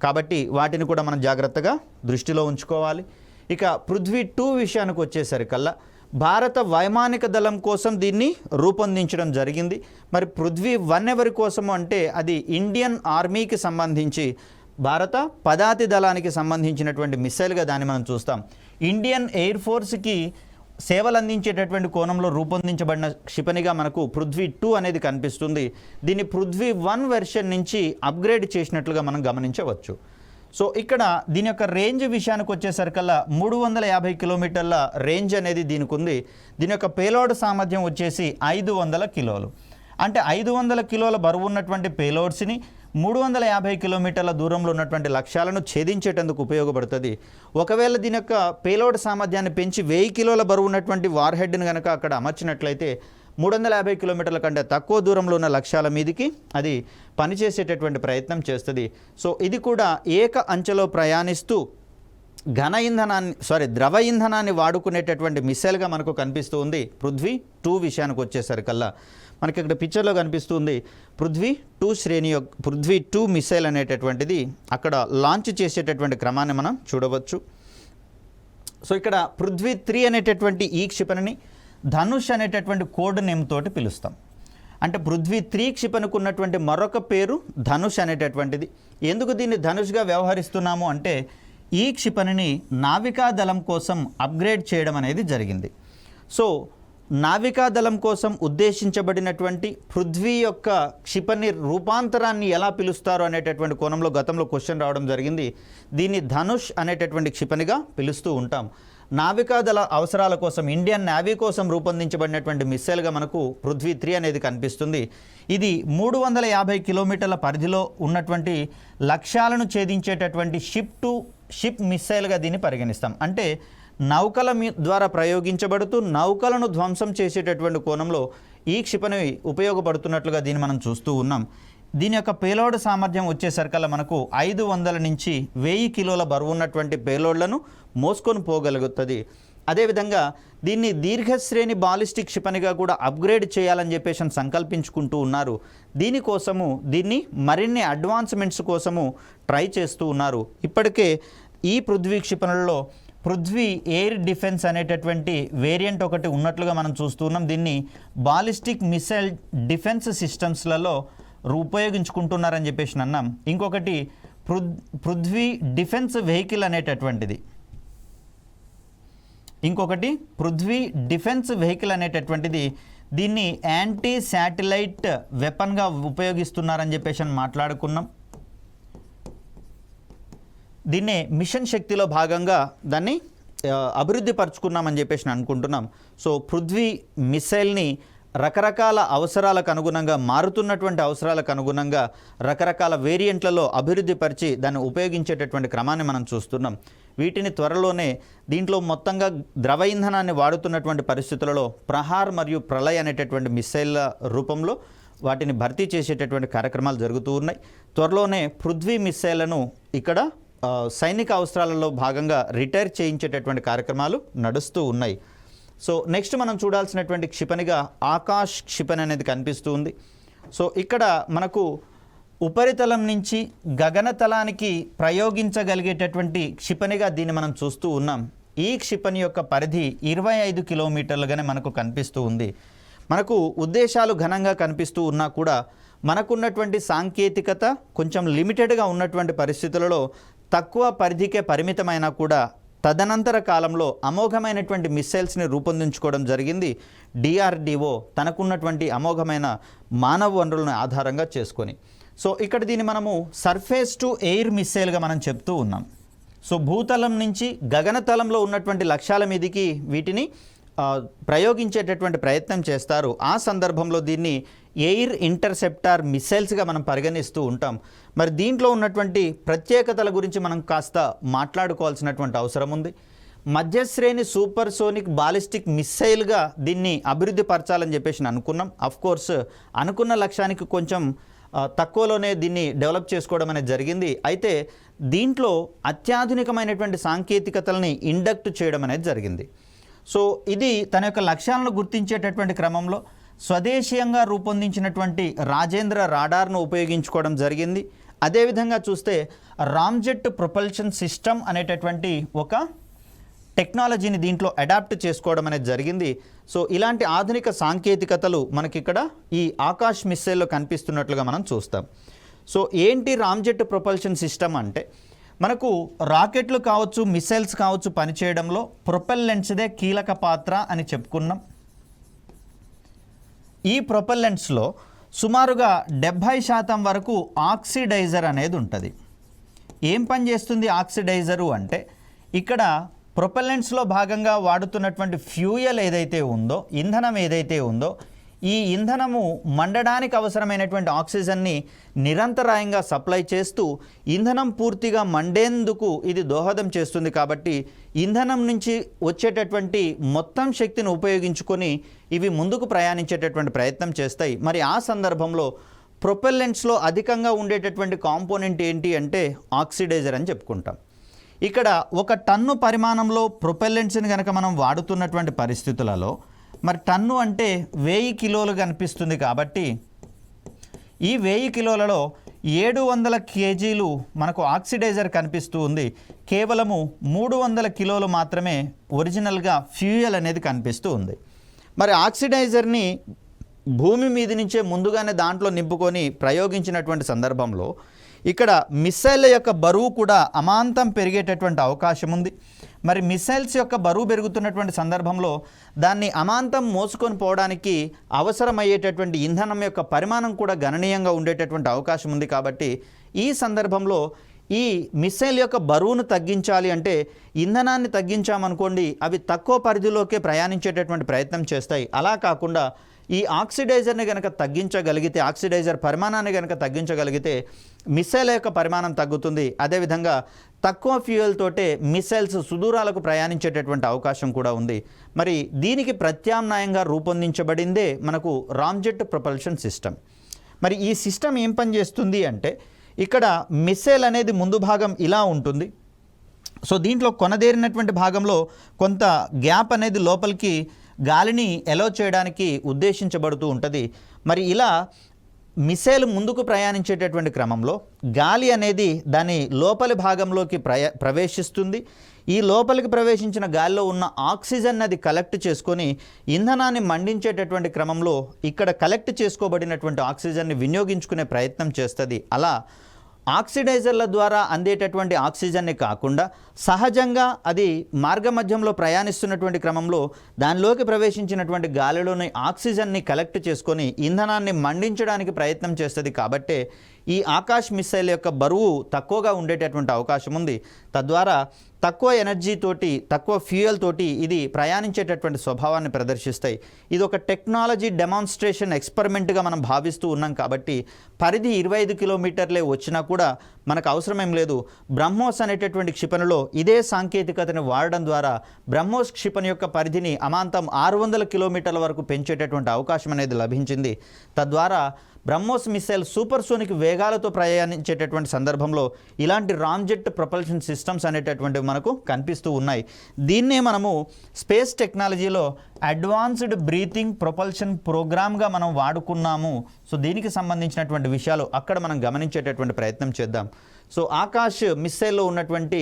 కాబట్టి వాటిని కూడా మనం జాగ్రత్తగా దృష్టిలో ఉంచుకోవాలి. ఇక పృథ్వీ 2 విషయానికి వచ్చేసరికల్లా భారత వైమానిక దళం కోసం దీన్ని రూపొందించడం జరిగింది. మరి పృథ్వీ 1 ఎవరి కోసము అంటే అది ఇండియన్ ఆర్మీకి సంబంధించి భారత పదాతి దళానికి సంబంధించినటువంటి మిసైల్గా దాన్ని మనం చూస్తాం. ఇండియన్ ఎయిర్ ఫోర్స్కి సేవలు అందించేటటువంటి కోణంలో రూపొందించబడిన క్షిపణిగా మనకు పృథ్వీ 2 అనేది కనిపిస్తుంది. దీన్ని పృథ్వీ 1 వెర్షన్ నుంచి అప్గ్రేడ్ చేసినట్లుగా మనం గమనించవచ్చు. సో ఇక్కడ దీని యొక్క రేంజ్ విషయానికి వచ్చేసరికల్లా 350 కిలోమీటర్ల రేంజ్ అనేది దీనికి ఉంది. దీని యొక్క పేలోడ్ సామర్థ్యం వచ్చేసి 500 కిలోలు. అంటే 500 కిలోల బరువు ఉన్నటువంటి పేలోడ్స్ని 350 కిలోమీటర్ల దూరంలో ఉన్నటువంటి లక్ష్యాలను ఛేదించేటందుకు ఉపయోగపడుతుంది. ఒకవేళ దీని యొక్క పేలోడ్ సామర్థ్యాన్ని పెంచి 1000 కిలోల బరువు ఉన్నటువంటి వార్ హెడ్ని కనుక అక్కడ అమర్చినట్లయితే 350 కిలోమీటర్ల కంటే తక్కువ దూరంలో ఉన్న లక్ష్యాల మీదకి అది పనిచేసేటటువంటి ప్రయత్నం చేస్తుంది. సో ఇది కూడా ఏక అంచెలో ప్రయాణిస్తూ ద్రవ ఇంధనాన్ని వాడుకునేటటువంటి మిసైల్గా మనకు కనిపిస్తూ ఉంది. పృథ్వీ 2 విషయానికి వచ్చేసరికల్లా మనకి ఇక్కడ పిక్చర్లో కనిపిస్తుంది పృథ్వీ 2 శ్రేణి పృథ్వీ 2 మిసైల్ అనేటటువంటిది అక్కడ లాంచ్ చేసేటటువంటి క్రమాన్ని మనం చూడవచ్చు. సో ఇక్కడ పృథ్వీ 3 అనేటటువంటి ఈ క్షిపణిని ధనుష్ అనేటటువంటి కోడ్ నేమ్ తోటి పిలుస్తాం. అంటే పృథ్వీ 3 క్షిపణికి ఉన్నటువంటి మరొక పేరు ధనుష్ అనేటటువంటిది. ఎందుకు దీన్ని ధనుష్గా వ్యవహరిస్తున్నాము అంటే ఈ క్షిపణిని నావికాదళం కోసం అప్గ్రేడ్ చేయడం అనేది జరిగింది. సో నావికాదళం కోసం ఉద్దేశించబడినటువంటి పృథ్వీ యొక్క క్షిపణి రూపాంతరాన్ని ఎలా పిలుస్తారు అనేటటువంటి కోణంలో గతంలో క్వశ్చన్ రావడం జరిగింది. దీన్ని ధనుష్ అనేటటువంటి క్షిపణిగా పిలుస్తూ ఉంటాం. నావికాదళ అవసరాల కోసం ఇండియన్ నేవీ కోసం రూపొందించబడినటువంటి మిస్సైల్గా మనకు పృథ్వీ 3 అనేది కనిపిస్తుంది. ఇది 350 కిలోమీటర్ల పరిధిలో ఉన్నటువంటి లక్ష్యాలను ఛేదించేటటువంటి షిప్ టు షిప్ మిస్సైల్గా దీన్ని పరిగణిస్తాం. అంటే నౌకల ద్వారా ప్రయోగించబడుతూ నౌకలను ధ్వంసం చేసేటటువంటి కోణంలో ఈ క్షిపణి ఉపయోగపడుతున్నట్లుగా దీన్ని మనం చూస్తూ ఉన్నాం. దీని యొక్క పేలోడ్ సామర్థ్యం వచ్చేసరికల్లా మనకు 500 నుంచి 1000 కిలోల బరువు ఉన్నటువంటి పేలోడ్లను మోసుకొని పోగలుగుతుంది. అదేవిధంగా దీన్ని దీర్ఘశ్రేణి బాలిస్టిక్ క్షిపణిగా కూడా అప్గ్రేడ్ చేయాలని చెప్పేసి సంకల్పించుకుంటూ ఉన్నారు. దీనికోసము దీన్ని మరిన్ని అడ్వాన్స్మెంట్స్ కోసము ట్రై చేస్తూ ఉన్నారు. ఇప్పటికే ఈ పృథ్వీ క్షిపణులలో పృథ్వీ ఎయిర్ డిఫెన్స్ అనేటటువంటి వేరియంట్ ఒకటి ఉన్నట్లుగా మనం చూస్తూ ఉన్నాం. దీన్ని బాలిస్టిక్ మిసైల్ డిఫెన్స్ సిస్టమ్స్లలో ఉపయోగించుకుంటున్నారని చెప్పేసి అన్నాం. ఇంకొకటి పృథ్వీ డిఫెన్స్ వెహికల్ అనేటటువంటిది దీన్ని యాంటీ శాటిలైట్ వెపన్గా ఉపయోగిస్తున్నారని చెప్పేసి మాట్లాడుకున్నాం. దీన్నే మిషన్ శక్తిలో భాగంగా దాన్ని అభివృద్ధి పరుచుకున్నామని చెప్పేసి అనుకుంటున్నాం. సో పృథ్వీ మిసైల్ని రకరకాల అవసరాలకు అనుగుణంగా మారుతున్నటువంటి అవసరాలకు అనుగుణంగా రకరకాల వేరియంట్లలో అభివృద్ధి పరిచి దాన్ని ఉపయోగించేటటువంటి క్రమాన్ని మనం చూస్తున్నాం. వీటిని త్వరలోనే దీంట్లో మొత్తంగా ద్రవ ఇంధనాన్ని వాడుతున్నటువంటి పరిస్థితులలో ప్రహార్ మరియు ప్రళయ్ అనేటటువంటి మిసైళ్ళ రూపంలో వాటిని భర్తీ చేసేటటువంటి కార్యక్రమాలు జరుగుతూ ఉన్నాయి. త్వరలోనే పృథ్వీ మిసైళ్లను ఇక్కడ సైనిక అవసరాలలో భాగంగా రిటైర్ చేయించేటటువంటి కార్యక్రమాలు నడుస్తూ ఉన్నాయి. సో నెక్స్ట్ మనం చూడాల్సినటువంటి క్షిపణిగా ఆకాష్ క్షిపణి అనేది కనిపిస్తూ ఉంది. సో ఇక్కడ మనకు ఉపరితలం నుంచి గగనతలానికి ప్రయోగించగలిగేటటువంటి క్షిపణిగా దీన్ని మనం చూస్తూ ఉన్నాం. ఈ క్షిపణి యొక్క పరిధి 25 కిలోమీటర్లుగానే మనకు కనిపిస్తూ ఉంది. మనకు ఉద్దేశాలు ఘనంగా కనిపిస్తూ ఉన్నా కూడా మనకున్నటువంటి సాంకేతికత కొంచెం లిమిటెడ్గా ఉన్నటువంటి పరిస్థితులలో తక్కువ పరిధికే పరిమితమైనా కూడా తదనంతర కాలంలో అమోఘమైనటువంటి మిస్సైల్స్ని రూపొందించుకోవడం జరిగింది డిఆర్డిఓ తనకున్నటువంటి అమోఘమైన మానవ వనరులను ఆధారంగా చేసుకొని. సో ఇక్కడ దీన్ని మనము సర్ఫేస్ టు ఎయిర్ మిస్సైల్గా మనం చెప్తూ ఉన్నాం. సో భూతలం నుంచి గగనతలంలో ఉన్నటువంటి లక్ష్యాల మీదకి వీటిని ప్రయోగించేటటువంటి ప్రయత్నం చేస్తారు. ఆ సందర్భంలో దీన్ని ఎయిర్ ఇంటర్సెప్టార్ మిసైల్స్గా మనం పరిగణిస్తూ ఉంటాం. మరి దీంట్లో ఉన్నటువంటి ప్రత్యేకతల గురించి మనం కాస్త మాట్లాడుకోవాల్సినటువంటి అవసరం ఉంది. మధ్యశ్రేణి సూపర్ సోనిక్ బాలిస్టిక్ మిసైల్గా దీన్ని అభివృద్ధి పరచాలని చెప్పేసి అనుకున్నాం. అఫ్కోర్స్ అనుకున్న లక్ష్యానికి కొంచెం తక్కువలోనే దీన్ని డెవలప్ చేసుకోవడం అనేది జరిగింది. అయితే దీంట్లో అత్యాధునికమైనటువంటి సాంకేతికతల్ని ఇండక్ట్ చేయడం అనేది జరిగింది. సో ఇది తన యొక్క లక్ష్యాలను గుర్తించేటటువంటి క్రమంలో స్వదేశీయంగా రూపొందించినటువంటి రాజేంద్ర రాడార్ను ఉపయోగించుకోవడం జరిగింది. అదేవిధంగా చూస్తే రామ్జెట్ ప్రొపల్షన్ సిస్టమ్ అనేటటువంటి ఒక టెక్నాలజీని దీంట్లో అడాప్ట్ చేసుకోవడం అనేది జరిగింది. సో ఇలాంటి ఆధునిక సాంకేతికతలు మనకిక్కడ ఈ ఆకాష్ మిస్సైల్లో కనిపిస్తున్నట్లుగా మనం చూస్తాం. సో ఏంటి రామ్జెట్ ప్రొపల్షన్ సిస్టమ్ అంటే మనకు రాకెట్లు కావచ్చు, మిసైల్స్ కావచ్చు పనిచేయడంలో ప్రొపెల్లెంట్స్దే కీలక పాత్ర అని చెప్పుకున్నాం. ఈ ప్రొపెల్లెంట్స్లో సుమారుగా 70% వరకు ఆక్సిడైజర్ అనేది ఉంటుంది. ఏం పని చేస్తుంది ఆక్సిడైజరు అంటే ఇక్కడ ప్రొపెల్లెంట్స్లో భాగంగా వాడుతున్నటువంటి ఫ్యూయల్ ఏదైతే ఉందో, ఇంధనం ఏదైతే ఉందో, ఈ ఇంధనము మండడానికి అవసరమైనటువంటి ఆక్సిజన్ని నిరంతరాయంగా సప్లై చేస్తూ ఇంధనం పూర్తిగా మండేందుకు ఇది దోహదం చేస్తుంది. కాబట్టి ఇంధనం నుంచి వచ్చేటటువంటి మొత్తం శక్తిని ఉపయోగించుకొని ఇవి ముందుకు ప్రయాణించేటటువంటి ప్రయత్నం చేస్తాయి. మరి ఆ సందర్భంలో ప్రొపెల్లెంట్స్లో అధికంగా ఉండేటటువంటి కాంపోనెంట్ ఏంటి అంటే ఆక్సిడైజర్ అని చెప్పుకుంటాం. ఇక్కడ 1 టన్ను పరిమాణంలో ప్రొపెల్లెంట్స్ని కనుక మనం వాడుతున్నటువంటి పరిస్థితులలో మరి టన్ను అంటే 1000 కిలోలు కనిపిస్తుంది. కాబట్టి ఈ 1000 కిలోలలో 700 కేజీలు మనకు ఆక్సిడైజర్ కనిపిస్తూ ఉంది. కేవలము 300 కిలోలు మాత్రమే ఒరిజినల్గా ఫ్యూయల్ అనేది కనిపిస్తూ ఉంది. మరి ఆక్సిడైజర్ని భూమి మీద నుంచే ముందుగానే దాంట్లో నింపుకొని ప్రయోగించినటువంటి సందర్భంలో ఇక్కడ మిస్సైల్ యొక్క బరువు కూడా అమాంతం పెరిగేటటువంటి అవకాశం ఉంది. మరి మిస్సైల్స్ యొక్క బరువు పెరుగుతున్నటువంటి సందర్భంలో దాన్ని అమాంతం మోసుకొని పోవడానికి అవసరమయ్యేటటువంటి ఇంధనం యొక్క పరిమాణం కూడా గణనీయంగా ఉండేటటువంటి అవకాశం ఉంది. కాబట్టి ఈ సందర్భంలో ఈ మిస్సైల్ యొక్క బరువును తగ్గించాలి అంటే ఇంధనాన్ని తగ్గించామనుకోండి అవి తక్కువ పరిధిలోకే ప్రయాణించేటటువంటి ప్రయత్నం చేస్తాయి. అలా కాకుండా ఈ ఆక్సిడైజర్ని కనుక తగ్గించగలిగితే, ఆక్సిడైజర్ పరిమాణాన్ని కనుక తగ్గించగలిగితే మిస్సైల్ యొక్క పరిమాణం తగ్గుతుంది. అదేవిధంగా తక్కువ ఫ్యూయల్ తోటే మిస్సైల్స్ సుదూరాలకు ప్రయాణించేటటువంటి అవకాశం కూడా ఉంది. మరి దీనికి ప్రత్యామ్నాయంగా రూపొందించబడిందే మనకు రామ్జెట్ ప్రొపల్షన్ సిస్టమ్. మరి ఈ సిస్టమ్ ఏం పని చేస్తుంది అంటే ఇక్కడ మిస్సైల్ అనేది ముందు భాగం ఇలా ఉంటుంది. సో దీంట్లో కొనదేరినటువంటి భాగంలో కొంత గ్యాప్ అనేది లోపలికి గాలిని ఎలో చేయడానికి ఉద్దేశించబడుతూ ఉంటుంది. మరి ఇలా మిసైల్ ముందుకు ప్రయాణించేటటువంటి క్రమంలో గాలి అనేది దాని లోపలి భాగంలోకి ప్రవేశిస్తుంది. ఈ లోపలికి ప్రవేశించిన గాలిలో ఉన్న ఆక్సిజన్ అది కలెక్ట్ చేసుకొని ఇంధనాన్ని మండించేటటువంటి క్రమంలో ఇక్కడ కలెక్ట్ చేసుకోబడినటువంటి ఆక్సిజన్ని వినియోగించుకునే ప్రయత్నం చేస్తుంది. అలా ఆక్సిడైజర్ల ద్వారా అందేటటువంటి ఆక్సిజన్ని కాకుండా సహజంగా అది మార్గమధ్యంలో ప్రయాణిస్తున్నటువంటి క్రమంలో దానిలోకి ప్రవేశించినటువంటి గాలిలోని ఆక్సిజన్ని కలెక్ట్ చేసుకొని ఇంధనాన్ని మండించడానికి ప్రయత్నం చేస్తుంది. కాబట్టే ఈ ఆకాశ్ మిస్సైల్ యొక్క బరువు తక్కువగా ఉండేటటువంటి అవకాశం ఉంది. తద్వారా తక్కువ ఎనర్జీ తోటి, తక్కువ ఫ్యూయల్ తోటి ఇది ప్రయాణించేటటువంటి స్వభావాన్ని ప్రదర్శిస్తాయి. ఇది ఒక టెక్నాలజీ డెమాన్స్ట్రేషన్ ఎక్స్పెరిమెంట్గా మనం భావిస్తూ ఉన్నాం. కాబట్టి పరిధి 25 కిలోమీటర్లే వచ్చినా కూడా మనకు అవసరమేం లేదు. బ్రహ్మోస్ అనేటటువంటి క్షిపణిలో ఇదే సాంకేతికతను వాడడం ద్వారా బ్రహ్మోస్ క్షిపణి యొక్క పరిధిని అమాంతం 600 కిలోమీటర్ల వరకు పెంచేటటువంటి అవకాశం అనేది లభించింది. తద్వారా బ్రహ్మోస్ మిసైల్ సూపర్సోనిక్ వేగాలతో ప్రయాణించేటటువంటి సందర్భంలో ఇలాంటి రామ్జెట్ ప్రొపల్షన్ సిస్టమ్స్ అనేటటువంటివి మనకు కనిపిస్తూ ఉన్నాయి. దీన్నే మనము స్పేస్ టెక్నాలజీలో అడ్వాన్స్డ్ బ్రీతింగ్ ప్రొపల్షన్ ప్రోగ్రామ్గా మనం వాడుకున్నాము. సో దీనికి సంబంధించినటువంటి విషయాలు అక్కడ మనం గమనించేటటువంటి ప్రయత్నం చేద్దాం. సో ఆకాశ్ మిస్సైల్లో ఉన్నటువంటి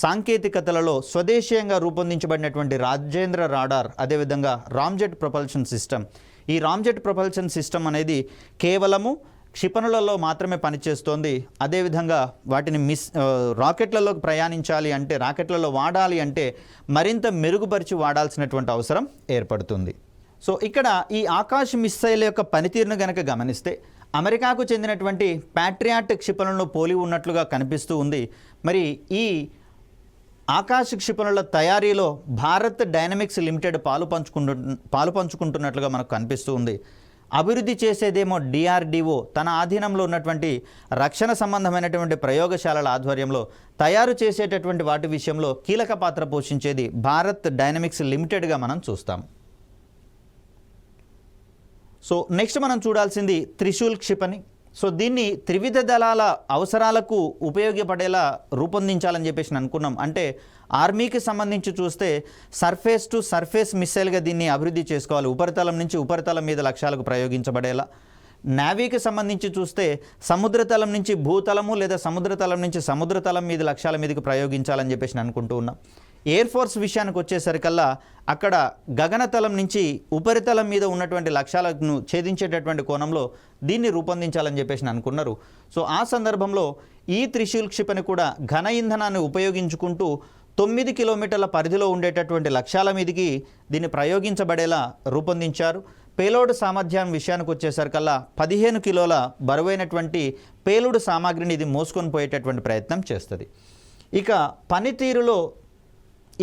సాంకేతికతలలో స్వదేశీయంగా రూపొందించబడినటువంటి రాజేంద్ర రాడార్, అదేవిధంగా రామ్జెట్ ప్రొపల్షన్ సిస్టమ్. ఈ రామ్జెట్ ప్రొపల్షన్ సిస్టమ్ అనేది కేవలము క్షిపణులలో మాత్రమే పనిచేస్తోంది. అదేవిధంగా వాటిని రాకెట్లలోకి ప్రయాణించాలి అంటే, రాకెట్లలో వాడాలి అంటే మరింత మెరుగుపరిచి వాడాల్సినటువంటి అవసరం ఏర్పడుతుంది. సో ఇక్కడ ఈ ఆకాశ్ మిస్సైల్ యొక్క పనితీరును కనుక గమనిస్తే అమెరికాకు చెందినటువంటి ప్యాట్రియాట్ క్షిపణులను పోలి ఉన్నట్లుగా కనిపిస్తూ ఉంది. మరి ఈ ఆకాశ క్షిపణుల తయారీలో భారత్ డైనమిక్స్ లిమిటెడ్ పాలు పంచుకుంటున్నట్లుగా మనకు కనిపిస్తూ ఉంది. అభివృద్ధి చేసేదేమో డిఆర్డిఓ, తన ఆధీనంలో ఉన్నటువంటి రక్షణ సంబంధమైనటువంటి ప్రయోగశాలల ఆధ్వర్యంలో తయారు చేసేటటువంటి వాటి విషయంలో కీలక పాత్ర పోషించేది భారత్ డైనమిక్స్ లిమిటెడ్గా మనం చూస్తాం. సో నెక్స్ట్ మనం చూడాల్సింది త్రిశూల్ క్షిపణి. సో దీన్ని త్రివిధ దళాల అవసరాలకు ఉపయోగపడేలా రూపొందించాలని చెప్పేసి అనుకున్నాం. అంటే ఆర్మీకి సంబంధించి చూస్తే సర్ఫేస్ టు సర్ఫేస్ మిస్సైల్గా దీన్ని అభివృద్ధి చేసుకోవాలి, ఉపరితలం నుంచి ఉపరితలం మీద లక్ష్యాలకు ప్రయోగించబడేలా. నేవీకి సంబంధించి చూస్తే సముద్రతలం నుంచి భూతలము లేదా సముద్రతలం నుంచి సముద్రతలం మీద లక్ష్యాల మీదకి ప్రయోగించాలని చెప్పేసి అనుకుంటూ ఉన్నాం. ఎయిర్ ఫోర్స్ విషయానికి వచ్చేసరికల్లా అక్కడ గగనతలం నుంచి ఉపరితలం మీద ఉన్నటువంటి లక్ష్యాలను ఛేదించేటటువంటి కోణంలో దీన్ని రూపొందించాలని చెప్పేసి అనుకున్నారు. సో ఆ సందర్భంలో ఈ త్రిశూల్ క్షిపణి కూడా ఘన ఇంధనాన్ని ఉపయోగించుకుంటూ 9 కిలోమీటర్ల పరిధిలో ఉండేటటువంటి లక్ష్యాల మీదకి దీన్ని ప్రయోగించబడేలా రూపొందించారు. పేలోడ్ సామర్థ్యం విషయానికి వచ్చేసరికల్లా 15 కిలోల బరువైనటువంటి పేలుడు సామాగ్రిని ఇది మోసుకొని పోయేటటువంటి ప్రయత్నం చేస్తుంది. ఇక పనితీరులో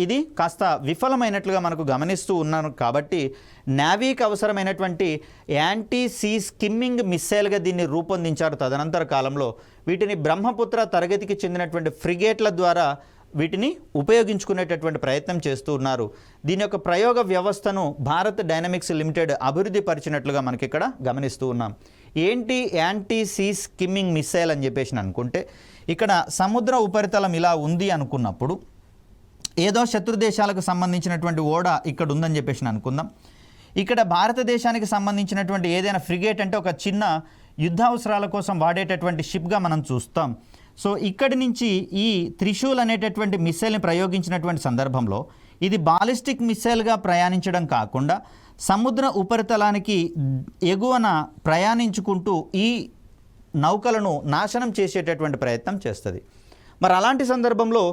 ఇది కాస్త విఫలమైనట్లుగా మనకు గమనిస్తూ ఉన్నాను. కాబట్టి నేవీకి అవసరమైనటువంటి యాంటీ సీ స్కిమ్మింగ్ మిస్సైల్గా దీన్ని రూపొందించారు. తదనంతర కాలంలో వీటిని బ్రహ్మపుత్ర తరగతికి చెందినటువంటి ఫ్రిగేట్ల ద్వారా వీటిని ఉపయోగించుకునేటటువంటి ప్రయత్నం చేస్తూ ఉన్నారు. దీని యొక్క ప్రయోగ వ్యవస్థను భారత్ డైనమిక్స్ లిమిటెడ్ అభివృద్ధి పరిచినట్లుగా మనకి ఇక్కడ గమనిస్తూ ఉన్నాం. ఏంటి యాంటీ సీ స్కిమ్మింగ్ మిస్సైల్ అని చెప్పేసి అనుకుంటే, ఇక్కడ సముద్ర ఉపరితలం ఇలా ఉంది అనుకున్నప్పుడు ఏదో శత్రు దేశాలకు సంబంధించినటువంటి ఓడ ఇక్కడ ఉందని చెప్పేసి అనుకుందాం. ఇక్కడ భారతదేశానికి సంబంధించినటువంటి ఏదైనా ఫ్రిగేట్ అంటే ఒక చిన్న యుద్ధ అవసరాల కోసం వాడేటటువంటి షిప్గా మనం చూస్తాం. సో ఇక్కడి నుంచి ఈ త్రిశూల్ అనేటటువంటి మిస్సైల్ని ప్రయోగించినటువంటి సందర్భంలో ఇది బాలిస్టిక్ మిస్సైల్గా ప్రయాణించడం కాకుండా సముద్ర ఉపరితలానికి ఎగువన ప్రయాణించుకుంటూ ఈ నౌకలను నాశనం చేసేటటువంటి ప్రయత్నం చేస్తుంది. మరి అలాంటి సందర్భంలో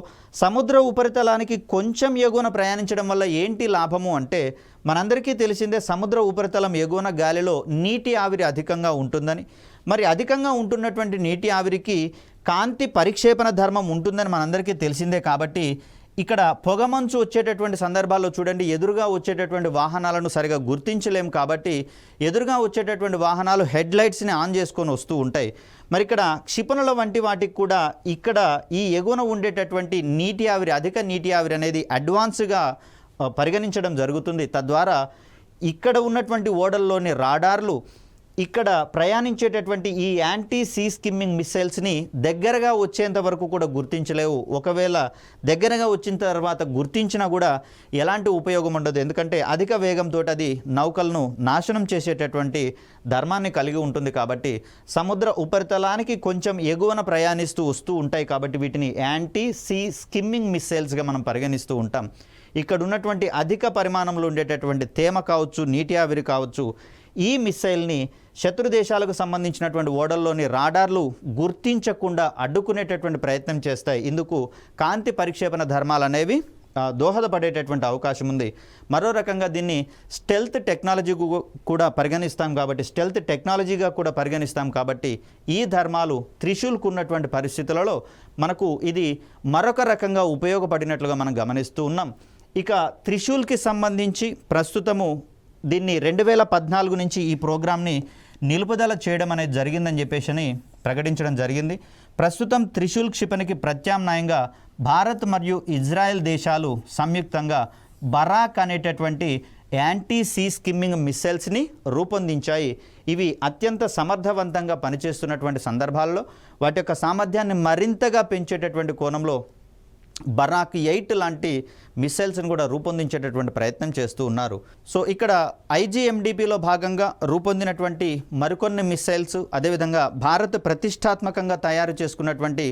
సముద్ర ఉపరితలానికి కొంచెం ఎగువన ప్రయాణించడం వల్ల ఏంటి లాభము అంటే, మనందరికీ తెలిసిందే సముద్ర ఉపరితలం ఎగువన గాలిలో నీటి ఆవిరి అధికంగా ఉంటుందని. మరి అధికంగా ఉంటున్నటువంటి నీటి ఆవిరికి కాంతి పరిక్షేపణ ధర్మం ఉంటుందని మనందరికీ తెలిసిందే. కాబట్టి ఇక్కడ పొగమంచు వచ్చేటటువంటి సందర్భాల్లో చూడండి, ఎదురుగా వచ్చేటటువంటి వాహనాలను సరిగా గుర్తించలేము. కాబట్టి ఎదురుగా వచ్చేటటువంటి వాహనాలు హెడ్ లైట్స్ని ఆన్ చేసుకొని వస్తూ ఉంటాయి. మరి ఇక్కడ క్షిపణుల వంటి వాటికి కూడా ఇక్కడ ఈ ఎగువన ఉండేటటువంటి నీటి ఆవిరి, అధిక నీటి ఆవిరి అనేది అడ్వాన్స్గా పరిగణించడం జరుగుతుంది. తద్వారా ఇక్కడ ఉన్నటువంటి ఓడల్లోని రాడార్లు ఇక్కడ ప్రయాణించేటటువంటి ఈ యాంటీ సీ స్కిమ్మింగ్ మిస్సైల్స్ని దగ్గరగా వచ్చేంత వరకు కూడా గుర్తించలేవు. ఒకవేళ దగ్గరగా వచ్చిన తర్వాత గుర్తించినా కూడా ఎలాంటి ఉపయోగం ఉండదు. ఎందుకంటే అధిక వేగంతో అది నౌకలను నాశనం చేసేటటువంటి ధర్మాన్ని కలిగి ఉంటుంది. కాబట్టి సముద్ర ఉపరితలానికి కొంచెం ఎగువన ప్రయాణిస్తూ వస్తూ ఉంటాయి. కాబట్టి వీటిని యాంటీ సీ స్కిమ్మింగ్ మిస్సైల్స్గా మనం పరిగణిస్తూ ఉంటాం. ఇక్కడ ఉన్నటువంటి అధిక పరిమాణంలో ఉండేటటువంటి తేమ కావచ్చు, నీటి ఆవిరి కావచ్చు, ఈ మిస్సైల్ని శత్రు దేశాలకు సంబంధించినటువంటి ఓడల్లోని రాడార్లు గుర్తించకుండా అడ్డుకునేటటువంటి ప్రయత్నం చేస్తాయి. ఇందుకు కాంతి పరిక్షేపణ ధర్మాలు అనేవి దోహదపడేటటువంటి అవకాశం ఉంది. మరో రకంగా దీన్ని స్టెల్త్ టెక్నాలజీ కూడా పరిగణిస్తాం. కాబట్టి స్టెల్త్ టెక్నాలజీగా కూడా పరిగణిస్తాం. కాబట్టి ఈ ధర్మాలు త్రిశూల్కు ఉన్నటువంటి పరిస్థితులలో మనకు ఇది మరొక రకంగా ఉపయోగపడినట్లుగా మనం గమనిస్తూ ఉన్నాం. ఇక త్రిశూల్కి సంబంధించి ప్రస్తుతము దీన్ని 2014 నుంచి ఈ ప్రోగ్రామ్ని నిలుపుదల చేయడం అనేది జరిగిందని చెప్పేసి ప్రకటించడం జరిగింది. ప్రస్తుతం త్రిశూల్ క్షిపణికి ప్రత్యామ్నాయంగా భారత్ మరియు ఇజ్రాయెల్ దేశాలు సంయుక్తంగా బరాక్ అనేటటువంటి యాంటీ సీ స్కిమ్మింగ్ మిస్సైల్స్ని రూపొందించాయి. ఇవి అత్యంత సమర్థవంతంగా పనిచేస్తున్నటువంటి సందర్భాల్లో వాటి యొక్క సామర్థ్యాన్ని మరింతగా పెంచేటటువంటి కోణంలో బరాక్ 8 లాంటి మిస్సైల్స్ని కూడా రూపొందించేటటువంటి ప్రయత్నం చేస్తూ ఉన్నారు. సో ఇక్కడ IGMDPలో భాగంగా రూపొందినటువంటి మరికొన్ని మిస్సైల్స్, అదేవిధంగా భారత్ ప్రతిష్టాత్మకంగా తయారు చేసుకున్నటువంటి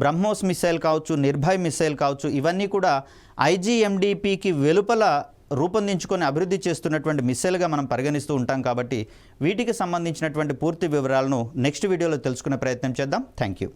బ్రహ్మోస్ మిస్సైల్ కావచ్చు, నిర్భయ్ మిస్సైల్ కావచ్చు, ఇవన్నీ కూడా IGMDPకి వెలుపల రూపొందించుకొని అభివృద్ధి చేస్తున్నటువంటి మిస్సైల్గా మనం పరిగణిస్తూ ఉంటాం. కాబట్టి వీటికి సంబంధించినటువంటి పూర్తి వివరాలను నెక్స్ట్ వీడియోలో తెలుసుకునే ప్రయత్నం చేద్దాం. Thank you.